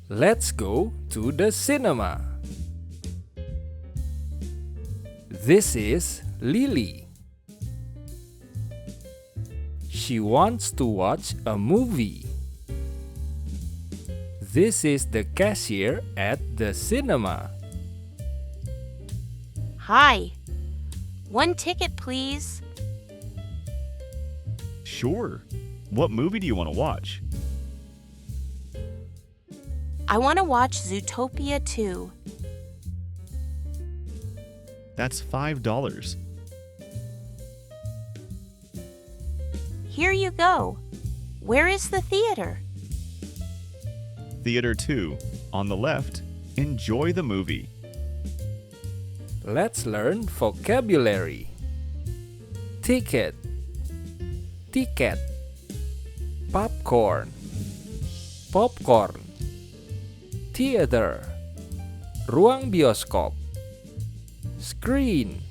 Let's go to the cinema. This is Lily. She wants to watch a movie. This is the cashier at the cinema. Hi. One ticket, please. Sure. What movie do you want to watch? I want to watch Zootopia 2. That's $5. Here you go. Where is the theater? Theater 2. On the left. Enjoy the movie. Let's learn vocabulary. Ticket, tiket, popcorn, popcorn, theater, ruang bioskop, screen,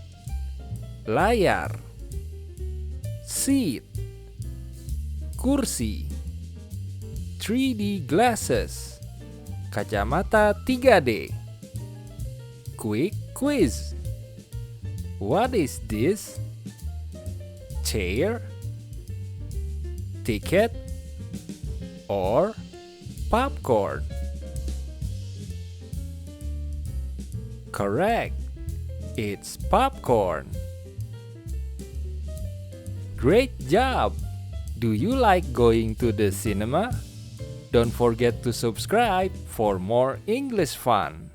layar, seat, kursi, 3D glasses, kacamata 3D, quick quiz. What is this? Chair, ticket, or popcorn? Correct. It's popcorn. Great job! Do you like going to the cinema? Don't forget to subscribe for more English fun.